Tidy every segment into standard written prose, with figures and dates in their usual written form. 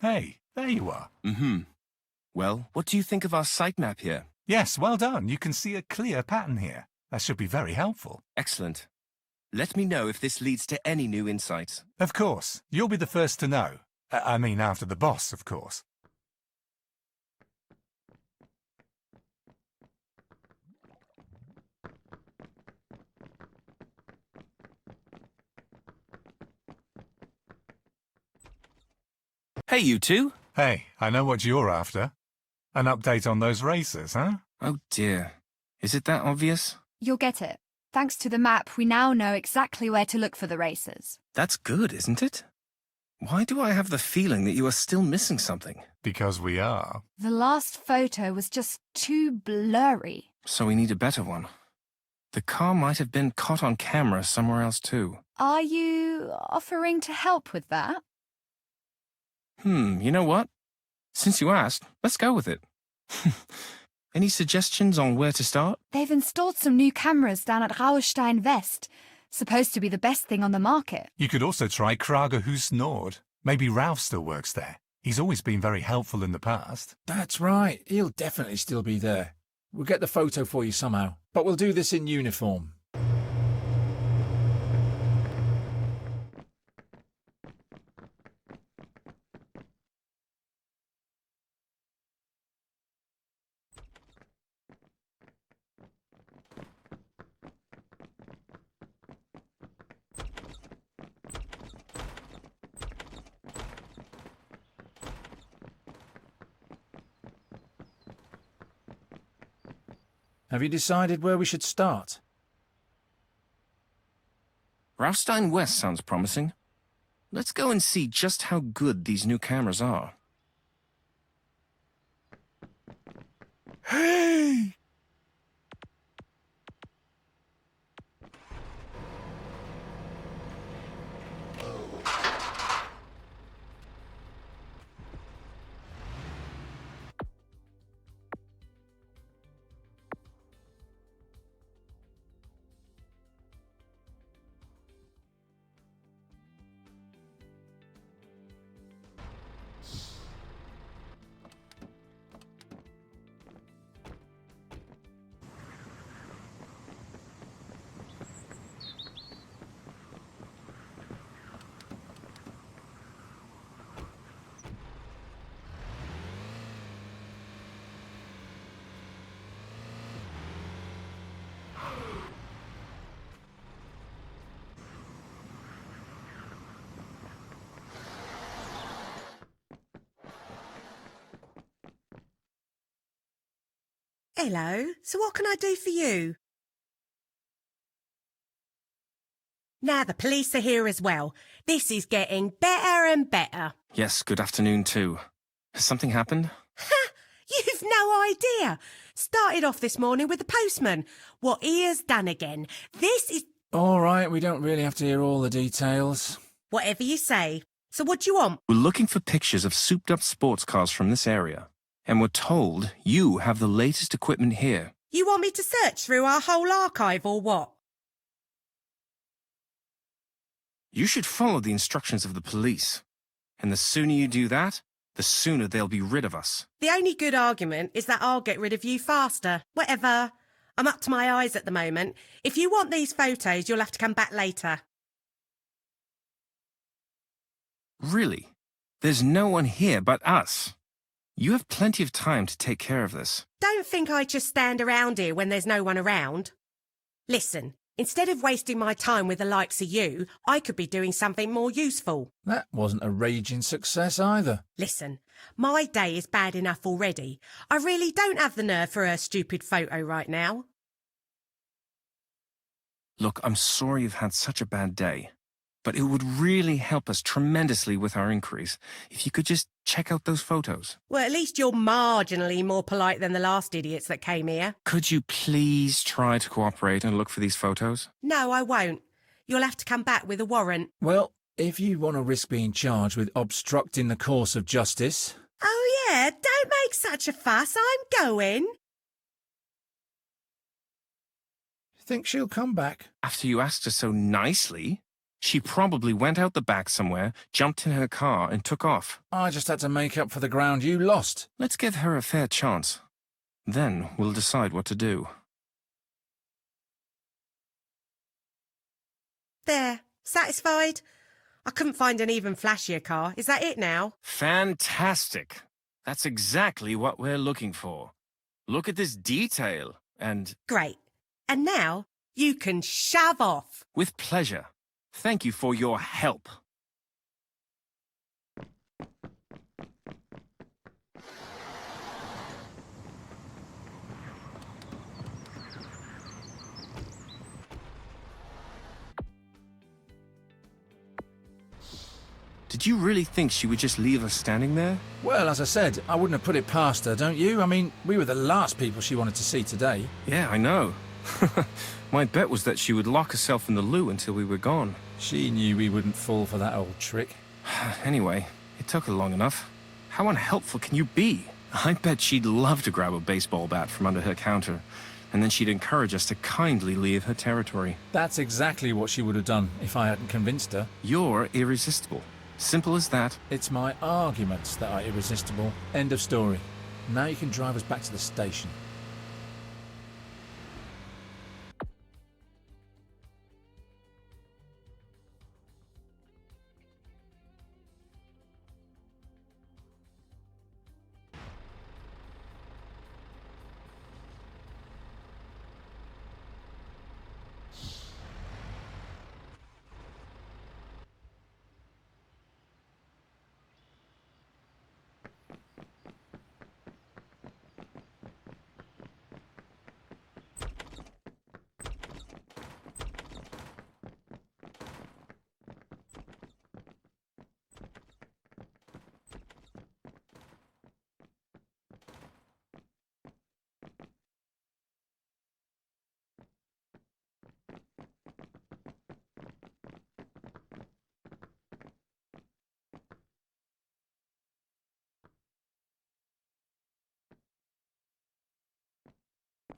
Hey, there you are. Well, what do you think of our sitemap here? Yes, well done. You can see a clear pattern here. That should be very helpful. Excellent. Let me know if this leads to any new insights. Of course. You'll be the first to know. I mean, after the boss, of course. Hey, you two. Hey, I know what you're after. An update on those racers, huh? Oh dear. Is it that obvious? You'll get it. Thanks to the map, we now know exactly where to look for the racers. That's good, isn't it? Why do I have the feeling that you are still missing something? Because we are. The last photo was just too blurry. So we need a better one. The car might have been caught on camera somewhere else too. Are you offering to help with that? You know what? Since you asked, let's go with it. Any suggestions on where to start? They've installed some new cameras down at Rauerstein West. Supposed to be the best thing on the market. You could also try Kragerhus Nord. Maybe Ralph still works there. He's always been very helpful in the past. That's right. He'll definitely still be there. We'll get the photo for you somehow. But we'll do this in uniform. Have you decided where we should start? Raustein West sounds promising. Let's go and see just how good these new cameras are. Hey! Hello, so what can I do for you? Now the police are here as well. This is getting better and better. Yes, good afternoon too. Has something happened? Ha! You've no idea. Started off this morning with the postman. What he has done again. This is... All right, we don't really have to hear all the details. Whatever you say. So what do you want? We're looking for pictures of souped-up sports cars from this area. And we're told you have the latest equipment here. You want me to search through our whole archive or what? You should follow the instructions of the police. And the sooner you do that, the sooner they'll be rid of us. The only good argument is that I'll get rid of you faster. Whatever. I'm up to my eyes at the moment. If you want these photos, you'll have to come back later. Really? There's no one here but us. You have plenty of time to take care of this. Don't think I just stand around here when there's no one around. Listen, instead of wasting my time with the likes of you, I could be doing something more useful. That wasn't a raging success either. Listen, my day is bad enough already. I really don't have the nerve for a stupid photo right now. Look, I'm sorry you've had such a bad day. But it would really help us tremendously with our inquiries if you could just check out those photos. Well, at least you're marginally more polite than the last idiots that came here. Could you please try to cooperate and look for these photos? No, I won't. You'll have to come back with a warrant. Well, if you want to risk being charged with obstructing the course of justice... Oh, yeah, don't make such a fuss. I'm going. Think she'll come back? After you asked her so nicely, She probably went out the back somewhere, jumped in her car, and took off. I just had to make up for the ground you lost. Let's give her a fair chance. Then we'll decide what to do. There. Satisfied? I couldn't find an even flashier car. Is that it now? Fantastic. That's exactly what we're looking for. Look at this detail, and... Great. And now you can shove off. With pleasure. Thank you for your help. Did you really think she would just leave us standing there? Well, as I said, I wouldn't have put it past her, don't you? I mean, we were the last people she wanted to see today. Yeah, I know. My bet was that she would lock herself in the loo until we were gone. She knew we wouldn't fall for that old trick. Anyway, it took her long enough. How unhelpful can you be? I bet she'd love to grab a baseball bat from under her counter, and then she'd encourage us to kindly leave her territory. That's exactly what she would have done if I hadn't convinced her. You're irresistible. Simple as that. It's my arguments that are irresistible. End of story. Now you can drive us back to the station.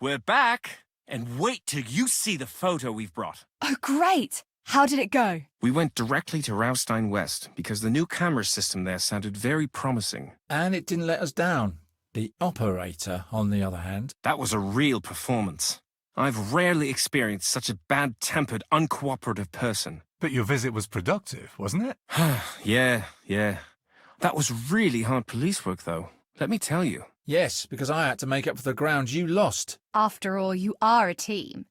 We're back! And wait till you see the photo we've brought. Oh, great! How did it go? We went directly to Raustein West because the new camera system there sounded very promising. And it didn't let us down. The operator, on the other hand... That was a real performance. I've rarely experienced such a bad-tempered, uncooperative person. But your visit was productive, wasn't it? Yeah. That was really hard police work, though. Let me tell you. Yes, because I had to make up for the ground you lost. After all, you are a team.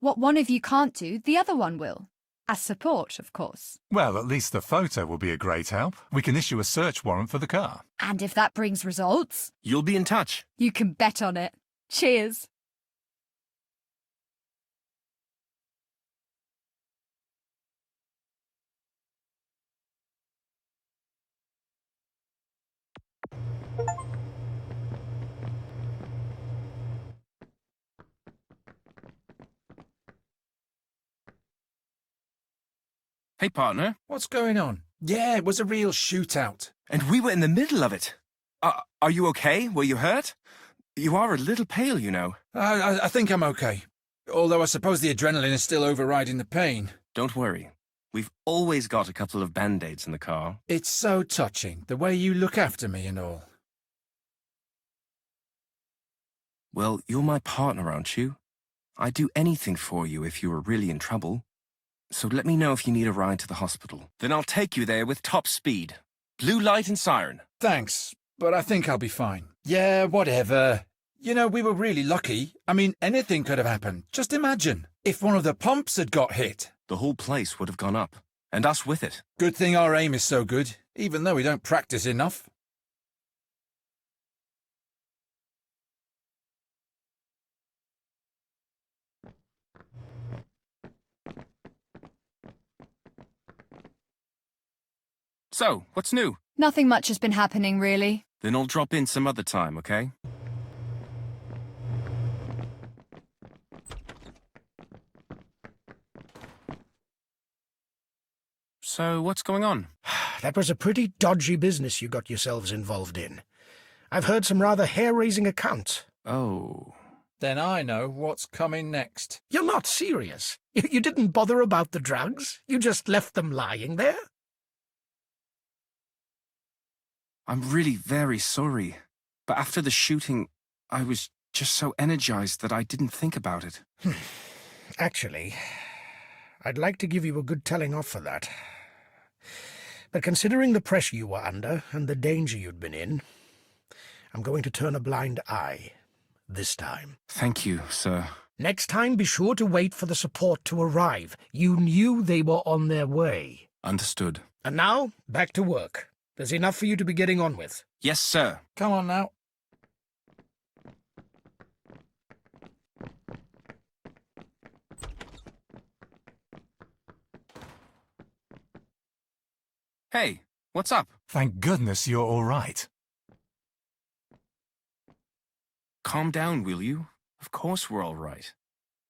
What one of you can't do, the other one will. As support, of course. Well, at least the photo will be a great help. We can issue a search warrant for the car. And if that brings results, You'll be in touch. you can bet on it. Cheers. Hey, partner. What's going on? Yeah, it was a real shootout. And we were in the middle of it. Are you okay? Were you hurt? You are a little pale, you know. I think I'm okay. Although I suppose the adrenaline is still overriding the pain. Don't worry. We've always got a couple of band-aids in the car. It's so touching, the way you look after me and all. Well, you're my partner, aren't you? I'd do anything for you if you were really in trouble. So let me know if you need a ride to the hospital. Then I'll take you there with top speed. Blue light and siren. Thanks, but I think I'll be fine. Yeah, whatever. You know, we were really lucky. I mean, anything could have happened. Just imagine, if one of the pumps had got hit. The whole place would have gone up. And us with it. Good thing our aim is so good, even though we don't practice enough. So, what's new? Nothing much has been happening, really. Then I'll drop in some other time, okay? So, what's going on? That was a pretty dodgy business you got yourselves involved in. I've heard some rather hair-raising accounts. Oh, Then I know what's coming next. You're not serious. You didn't bother about the drugs? You just left them lying there? I'm really very sorry. But after the shooting, I was just so energized that I didn't think about it. Actually, I'd like to give you a good telling off for that. But considering the pressure you were under and the danger you'd been in, I'm going to turn a blind eye. This time. Thank you, sir. Next time, be sure to wait for the support to arrive. You knew they were on their way. Understood. And now, back to work. There's enough for you to be getting on with. Yes, sir. Come on now. Hey, what's up? Thank goodness you're all right. Calm down, will you? Of course we're all right.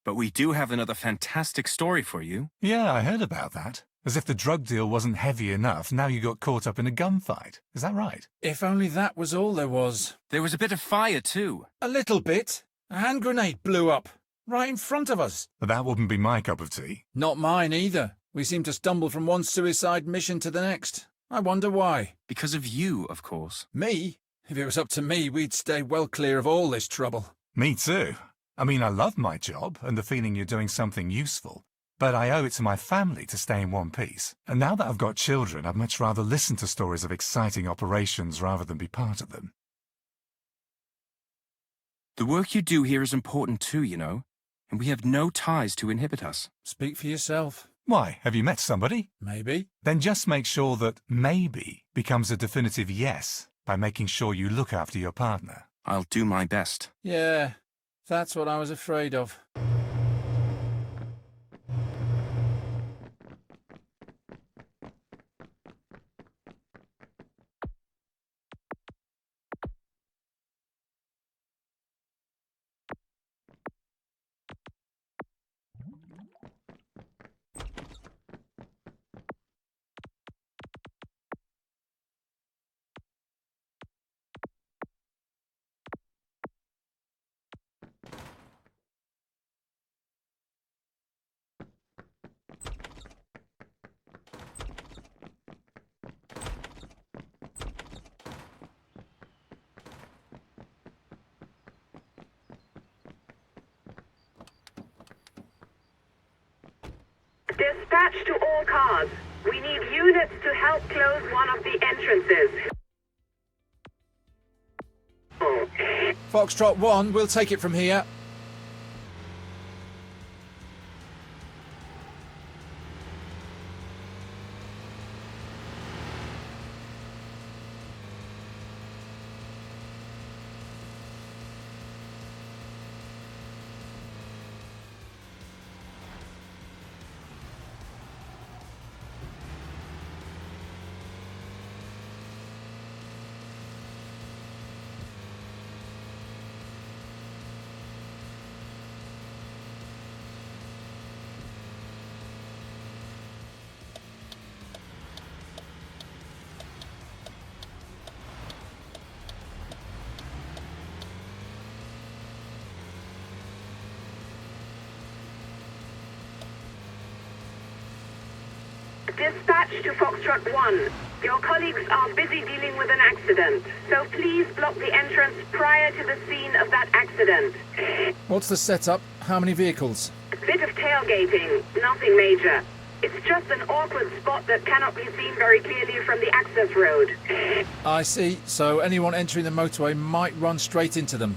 But we do have another fantastic story for you. Yeah, I heard about that. As if the drug deal wasn't heavy enough, now you got caught up in a gunfight. Is that right? If only that was all there was. There was a bit of fire, too. A little bit. A hand grenade blew up. Right in front of us. But that wouldn't be my cup of tea. Not mine either. We seem to stumble from one suicide mission to the next. I wonder why. Because of you, of course. Me? If it was up to me, we'd stay well clear of all this trouble. Me too. I mean, I love my job and the feeling you're doing something useful. But I owe it to my family to stay in one piece. And now that I've got children, I'd much rather listen to stories of exciting operations rather than be part of them. The work you do here is important too, you know. And we have no ties to inhibit us. Speak for yourself. Why, have you met somebody? Maybe. Then just make sure that maybe becomes a definitive yes by making sure you look after your partner. I'll do my best. Yeah, that's what I was afraid of. Dispatch to all cars. We need units to help close one of the entrances. Foxtrot 1, we'll take it from here. Dispatch to Foxtrot 1. Your colleagues are busy dealing with an accident, so please block the entrance prior to the scene of that accident. What's the setup? How many vehicles? Bit of tailgating, nothing major. It's just an awkward spot that cannot be seen very clearly from the access road. I see. So anyone entering the motorway might run straight into them.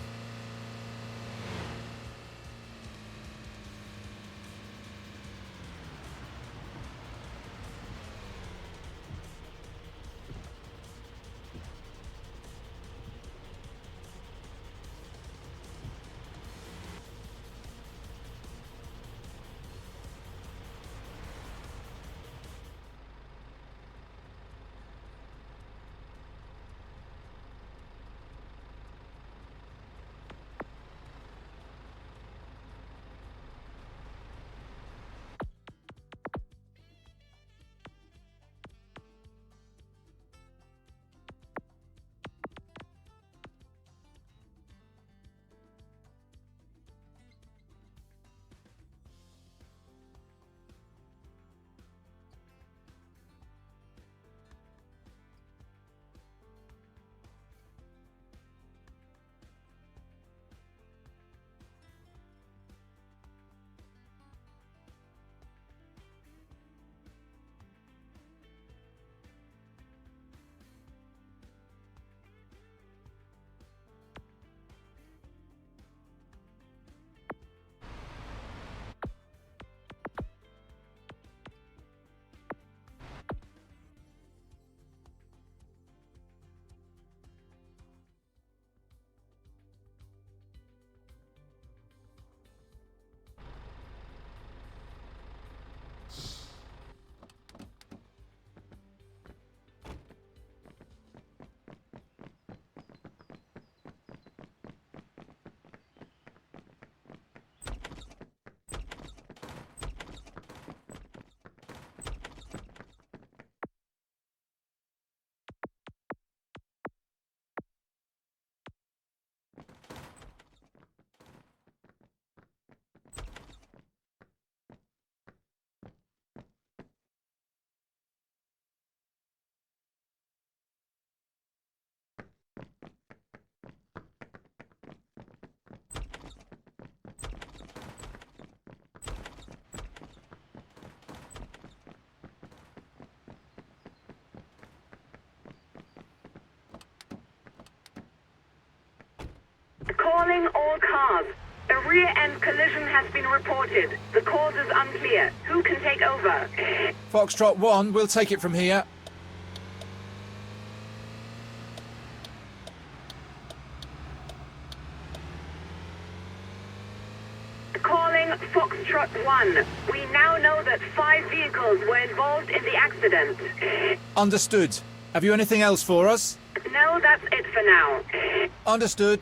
cars. A rear-end collision has been reported. The cause is unclear. Who can take over? Foxtrot 1, we'll take it from here. Calling Foxtrot 1. We now know that 5 vehicles were involved in the accident. Understood. Have you anything else for us? No, that's it for now. Understood.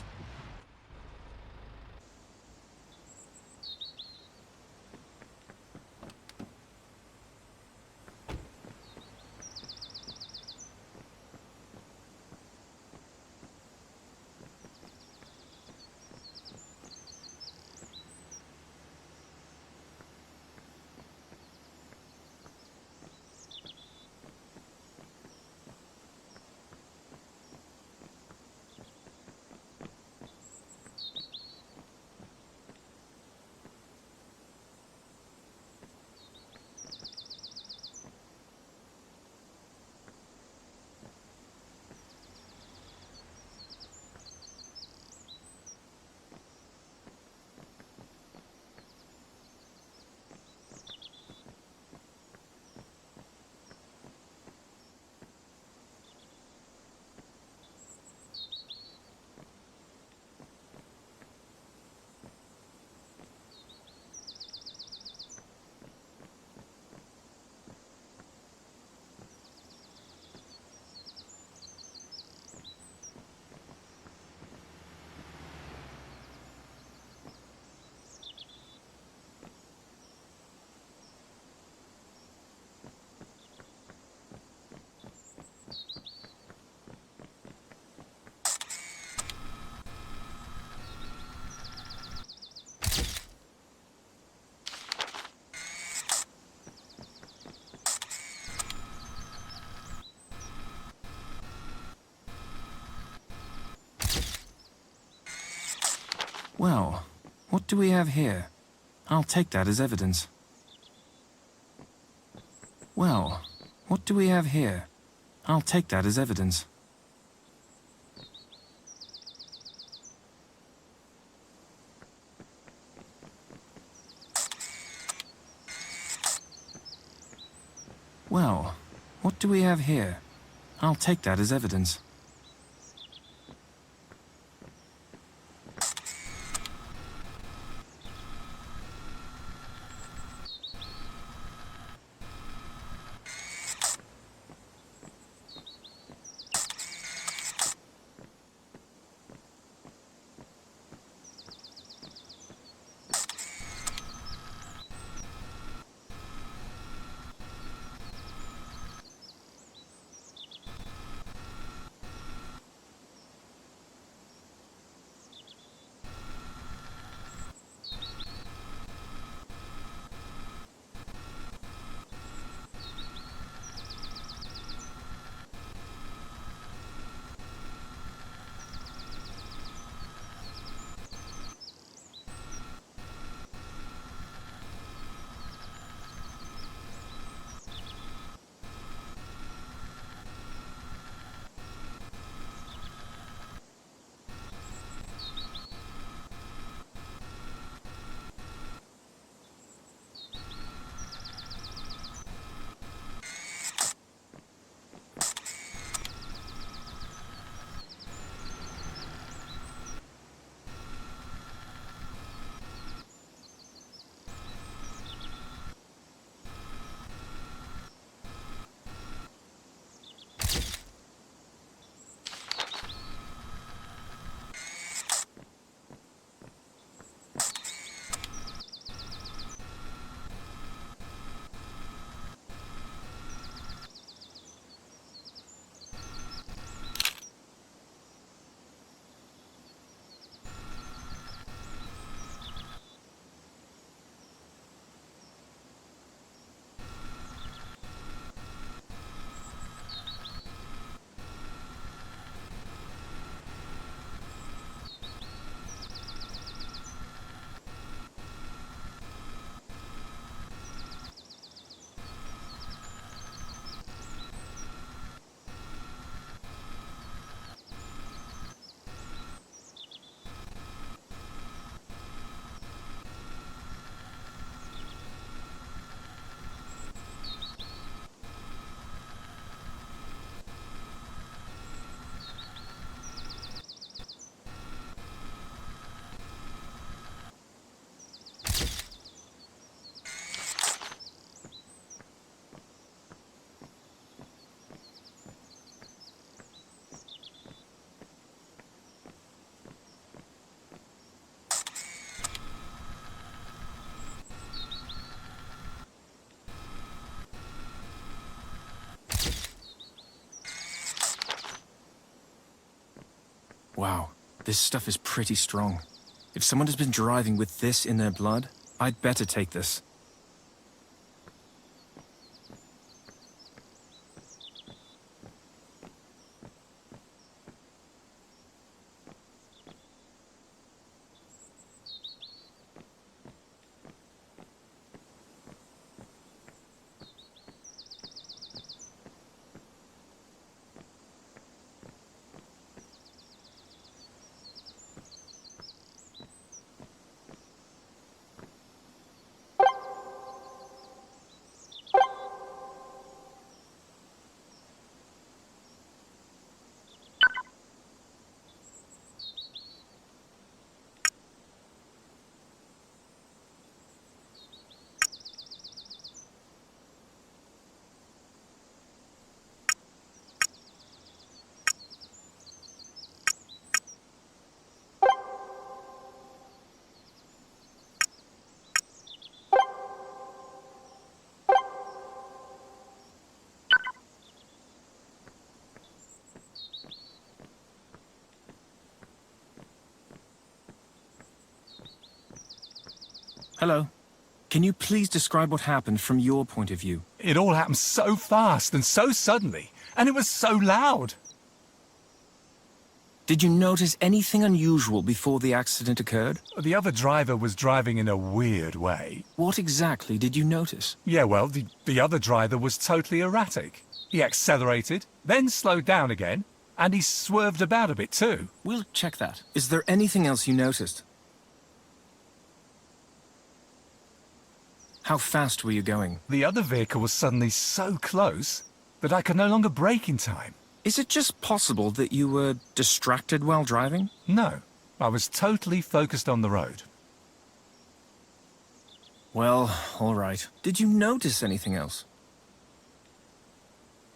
Well, what do we have here? I'll take that as evidence. Well, what do we have here? I'll take that as evidence. Well, what do we have here? I'll take that as evidence. Wow, this stuff is pretty strong. If someone has been driving with this in their blood, I'd better take this. Hello. Can you please describe what happened from your point of view? It all happened so fast and so suddenly, and it was so loud. Did you notice anything unusual before the accident occurred? The other driver was driving in a weird way. What exactly did you notice? Yeah, well, the other driver was totally erratic. He accelerated, then slowed down again, and he swerved about a bit too. We'll check that. Is there anything else you noticed? How fast were you going? The other vehicle was suddenly so close that I could no longer brake in time. Is it just possible that you were distracted while driving? No, I was totally focused on the road. Well, all right. Did you notice anything else?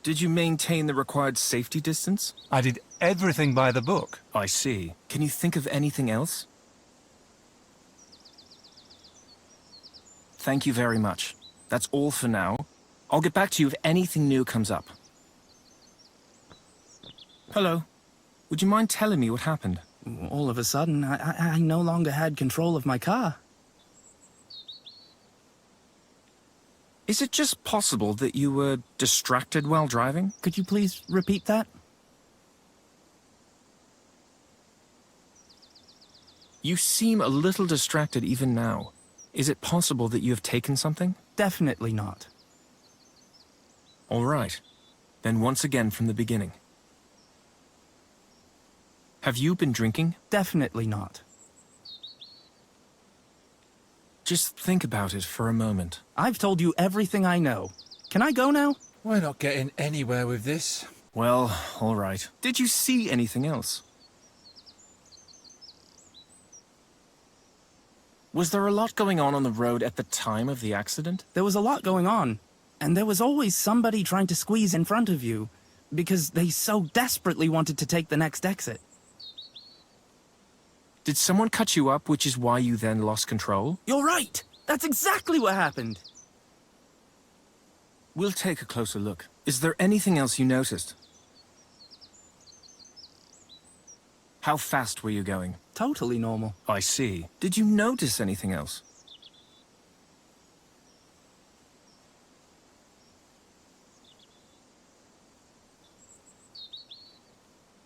Did you maintain the required safety distance? I did everything by the book. I see. Can you think of anything else? Thank you very much. That's all for now. I'll get back to you if anything new comes up. Hello. Would you mind telling me what happened? All of a sudden, I no longer had control of my car. Is it just possible that you were distracted while driving? Could you please repeat that? You seem a little distracted even now. Is it possible that you have taken something? Definitely not. All right. Then once again from the beginning. Have you been drinking? Definitely not. Just think about it for a moment. I've told you everything I know. Can I go now? We're not getting anywhere with this. Well, all right. Did you see anything else? Was there a lot going on the road at the time of the accident? There was a lot going on, and there was always somebody trying to squeeze in front of you, because they so desperately wanted to take the next exit. Did someone cut you up, which is why you then lost control? You're right! That's exactly what happened! We'll take a closer look. Is there anything else you noticed? How fast were you going? Totally normal. I see. Did you notice anything else?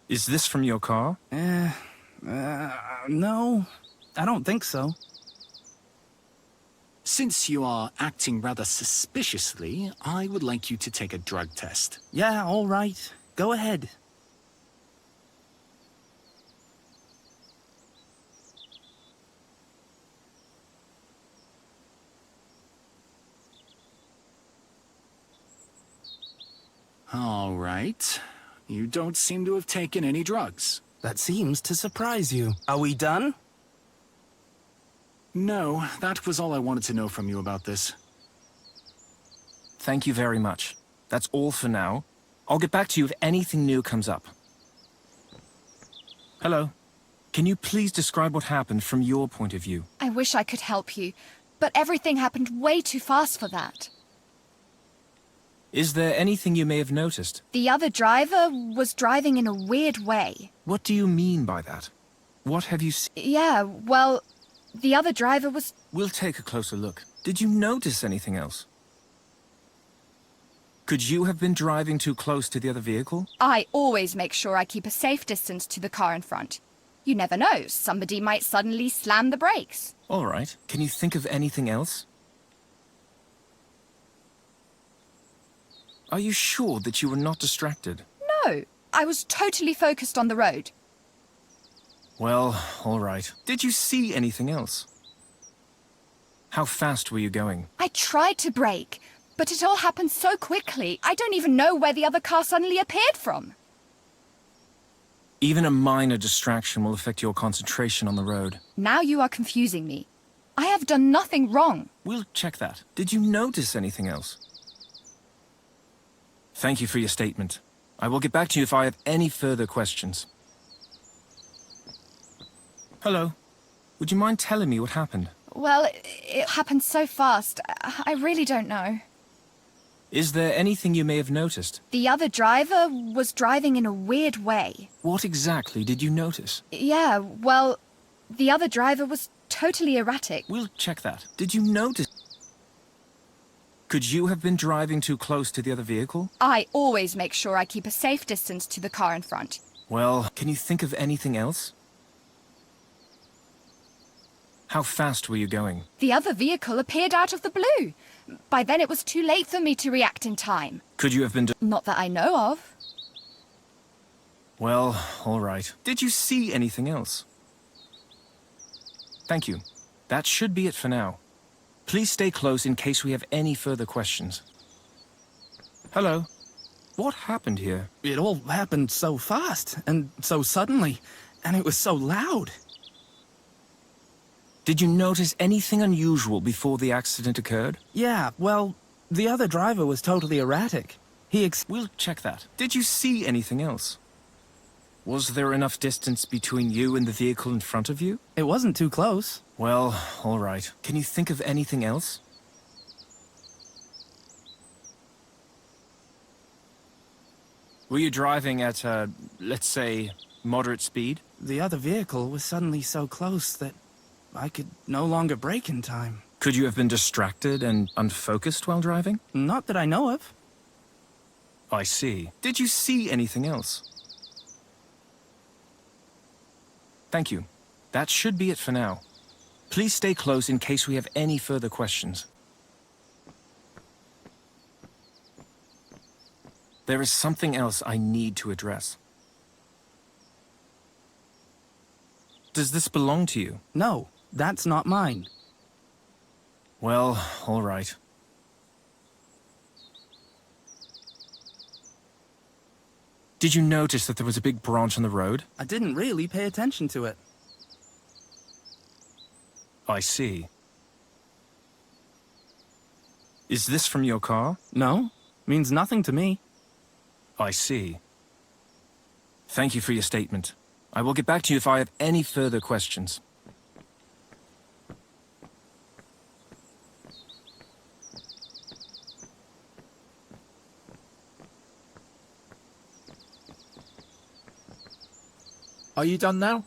Is this from your car? No. I don't think so. Since you are acting rather suspiciously, I would like you to take a drug test. Yeah, all right. Go ahead. All right. You don't seem to have taken any drugs. That seems to surprise you. Are we done? No, that was all I wanted to know from you about this. Thank you very much. That's all for now. I'll get back to you if anything new comes up. Hello. Can you please describe what happened from your point of view? I wish I could help you, but everything happened way too fast for that. Is there anything you may have noticed? The other driver was driving in a weird way. What do you mean by that? What have you seen? Yeah, well, the other driver was... We'll take a closer look. Did you notice anything else? Could you have been driving too close to the other vehicle? I always make sure I keep a safe distance to the car in front. You never know, somebody might suddenly slam the brakes. All right. Can you think of anything else? Are you sure that you were not distracted? No, I was totally focused on the road. Well, all right. Did you see anything else? How fast were you going? I tried to brake, but it all happened so quickly, I don't even know where the other car suddenly appeared from. Even a minor distraction will affect your concentration on the road. Now you are confusing me. I have done nothing wrong. We'll check that. Did you notice anything else? Thank you for your statement. I will get back to you if I have any further questions. Hello. Would you mind telling me what happened? Well, it happened so fast, I really don't know. Is there anything you may have noticed? The other driver was driving in a weird way. What exactly did you notice? Yeah, well, the other driver was totally erratic. We'll check that. Did you notice? Could you have been driving too close to the other vehicle? I always make sure I keep a safe distance to the car in front. Well, can you think of anything else? How fast were you going? The other vehicle appeared out of the blue. By then it was too late for me to react in time. Could you have been... Not that I know of. Well, all right. Did you see anything else? Thank you. That should be it for now. Please stay close in case we have any further questions. Hello. What happened here? It all happened so fast, and so suddenly, and it was so loud. Did you notice anything unusual before the accident occurred? Yeah, well, the other driver was totally erratic. We'll check that. Did you see anything else? Was there enough distance between you and the vehicle in front of you? It wasn't too close. Well, all right. Can you think of anything else? Were you driving at, let's say, moderate speed? The other vehicle was suddenly so close that I could no longer brake in time. Could you have been distracted and unfocused while driving? Not that I know of. I see. Did you see anything else? Thank you. That should be it for now. Please stay close in case we have any further questions. There is something else I need to address. Does this belong to you? No, that's not mine. Well, all right. Did you notice that there was a big branch on the road? I didn't really pay attention to it. I see. Is this from your car? No, means nothing to me. I see. Thank you for your statement. I will get back to you if I have any further questions. Are you done now?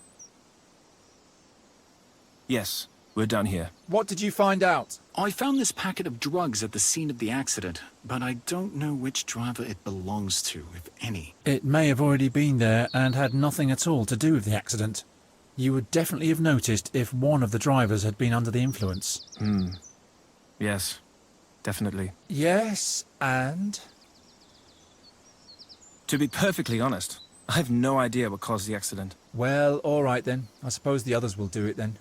Yes, we're done here. What did you find out? I found this packet of drugs at the scene of the accident, but I don't know which driver it belongs to, if any. It may have already been there and had nothing at all to do with the accident. You would definitely have noticed if one of the drivers had been under the influence. Yes, definitely. Yes, and? To be perfectly honest, I have no idea what caused the accident. Well, all right then. I suppose the others will do it then.